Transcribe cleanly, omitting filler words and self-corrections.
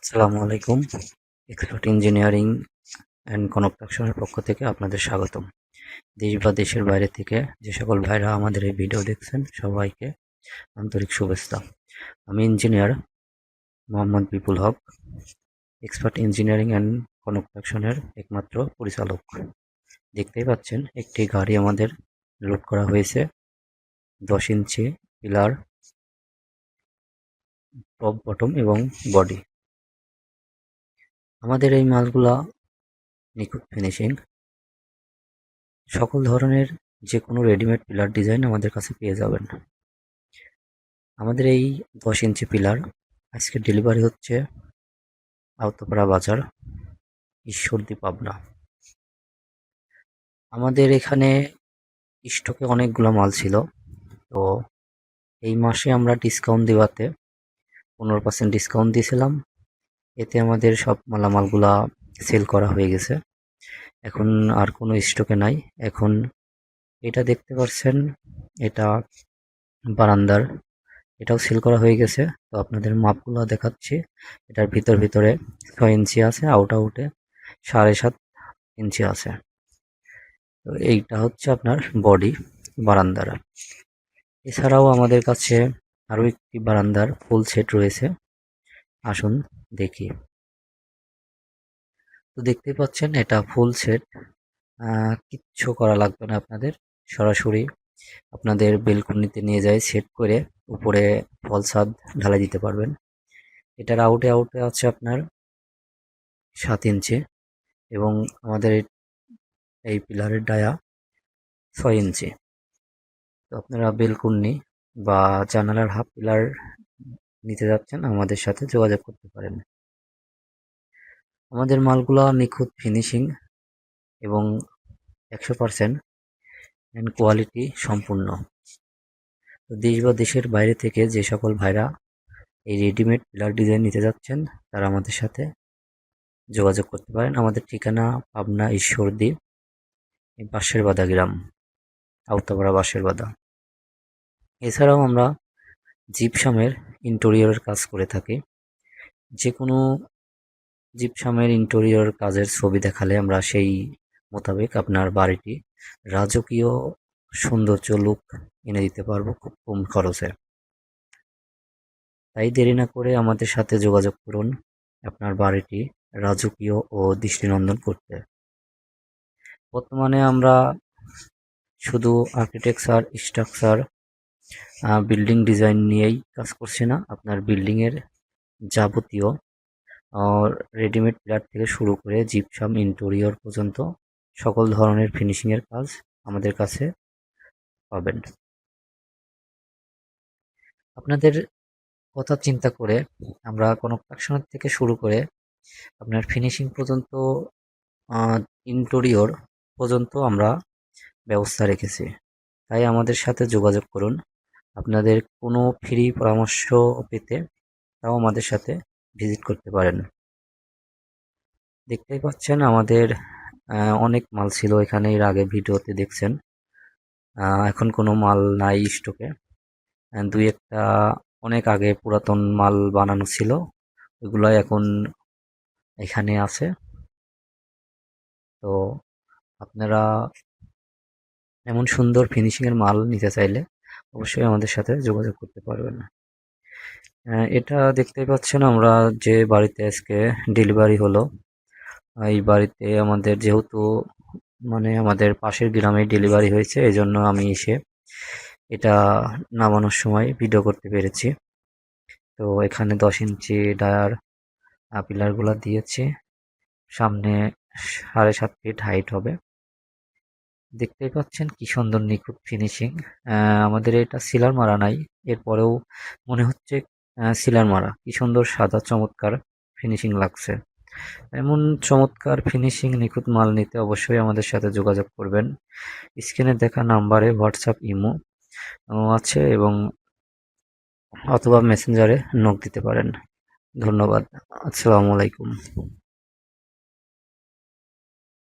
আসসালামু আলাইকুম। Expert engineering and কনস্ট্রাকশনের পক্ষ থেকে আপনাদের স্বাগতম। দেশ বা দেশের বাইরে থেকে যে সকল ভাইরা আমাদের এই ভিডিও দেখছেন সবাইকে আন্তরিক শুভেচ্ছা। আমি engineer Mohammad Bipul Haque, expert engineering and কনস্ট্রাকশনের একমাত্র পরিচালক। দেখতেই পাচ্ছেন একটি গাড়ি আমাদের লোড করা হয়েছে 10 ইঞ্চি পিলার, টপ, বটম এবং বডি। আমাদের এই মালগুলা নিখুঁত ফিনিশিং। সকল ধরনের যে কোনো রেডিমেড পিলার ডিজাইন আমাদের কাছে পেয়ে যাবেন। আমাদের এই 10 ইঞ্চি পিলার আজকে ডেলিভারি হচ্ছে আওতাপাড়া বাজার, ঈশ্বরদী, পাবনা। আমাদের এখানে স্টকে অনেকগুলো মাল ছিল, তো এই মাসে আমরা ডিসকাউন্ট দেওয়াতে 15% ডিসকাউন্ট দিয়েছিলাম। এতে আমাদের সব মালামালগুলা সেল করা হয়ে গেছে, এখন আর কোনো স্টকে নাই। এখন এটা দেখতে পাচ্ছেন, এটা বারান্দার, এটাও সেল করা হয়ে গেছে। তো আপনাদের মাপগুলো দেখাচ্ছি। এটার ভিতরে 6 ইঞ্চি আছে, আউটে 7.5 ইঞ্চি আছে। তো এইটা হচ্ছে আপনার বডি বারান্দার। এছাড়াও আমাদের কাছে আরও একটি বারান্দার ফুল সেট রয়েছে, আসুন দেখি। তো দেখতেই পাচ্ছেন এটা ফুল সেট, কিচ্ছু করা লাগবে না আপনাদের। সরাসরি আপনাদের বেলকনিতে নিয়ে যায় সেট করে উপরে ফল ছাদ ঢালাই দিতে পারবেন। এটার আউটে আছে আপনার 7 ইঞ্চি এবং আমাদের এই পিলারের ডায়া 6 ইঞ্চি। তো আপনারা বেলকুনি বা জানালার হাফ পিলার নিতে যাচ্ছেন, আমাদের সাথে যোগাযোগ করতে পারেন। আমাদের মালগুলা নিখুঁত ফিনিশিং এবং 100% অ্যান্ড কোয়ালিটি সম্পূর্ণ। তো দেশ বা দেশের বাইরে থেকে যে সকল ভাইরা এই রেডিমেড পিলার ডিজাইন নিতে যাচ্ছেন, তারা আমাদের সাথে যোগাযোগ করতে পারেন। আমাদের ঠিকানা পাবনা ঈশ্বরদী, বাঁশের বাদা গ্রাম, আওতাপাড়া বাঁশের বাদা। এছাড়াও আমরা জিপসামের ইন্টেরিয়রের কাজ করে থাকি। যে কোনো জিপসামের ইন্টেরিয়র কাজের ছবি দেখালে আমরা সেই মোতাবেক আপনার বাড়িটি রাজকীয় সৌন্দর্য লুক এনে দিতে পারবো খুব কম খরচে। তাই দেরি না করে আমাদের সাথে যোগাযোগ করুন আপনার বাড়িটি রাজকীয় ও দৃষ্টিনন্দন করতে। বর্তমানে আমরা শুধু আর্কিটেকচার, স্ট্রাকচার, বিল্ডিং ডিজাইন নিয়েই কাজ করছি না। আপনার বিল্ডিংয়ের যাবতীয় রেডিমেড পিলার থেকে শুরু করে জিপসাম ইন্টেরিয়র পর্যন্ত সকল ধরনের ফিনিশিংয়ের কাজ আমাদের কাছে পাবেন। আপনাদের কথা চিন্তা করে আমরা কনস্ট্রাকশন থেকে শুরু করে আপনার ফিনিশিং পর্যন্ত, ইন্টেরিয়র পর্যন্ত আমরা ব্যবস্থা রেখেছি। তাই আমাদের সাথে যোগাযোগ করুন। আপনাদের কোনো ফ্রি পরামর্শ পেতে তাও আমাদের সাথে ভিজিট করতে পারেন। দেখতেই পাচ্ছেন আমাদের অনেক মাল ছিল এখানে, এর আগে ভিডিওতে দেখছেন। এখন কোনো মাল নাই স্টকে। দুই একটা অনেক আগে পুরাতন মাল বানানো ছিল, ওইগুলো এখন এখানে আছে। তো আপনারা এমন সুন্দর ফিনিশিংয়ের মাল নিতে চাইলে অবশ্যই আমাদের সাথে যোগাযোগ করতে পারবেন। এটা দেখতেই পাচ্ছেন আমরা যে বাড়িতে আজকে ডেলিভারি হলো, এই বাড়িতে আমাদের যেহেতু আমাদের পাশের গ্রামে ডেলিভারি হয়েছে, এই জন্য আমি এসে এটা নামানোর সময় ভিডিও করতে পেরেছি। তো এখানে 10 ইঞ্চি ডায়ার পিলারগুলো দিয়েছি, সামনে 7.5 ফিট হাইট হবে। দেখতেই পাচ্ছেন কি সুন্দর নিখুঁত ফিনিশিং। আমাদের এটা সিলার মারা নাই, এরপরেও মনে হচ্ছে সিলার মারা। কি সুন্দর সাদা চমৎকার ফিনিশিং লাগছে। এমন চমৎকার ফিনিশিং নিখুঁত মাল নিতে অবশ্যই আমাদের সাথে যোগাযোগ করবেন। স্ক্রিনে দেখা নাম্বারে হোয়াটসঅ্যাপ, ইমো আছে এবং অথবা মেসেঞ্জারে নক দিতে পারেন। ধন্যবাদ। আসসালামু আলাইকুম।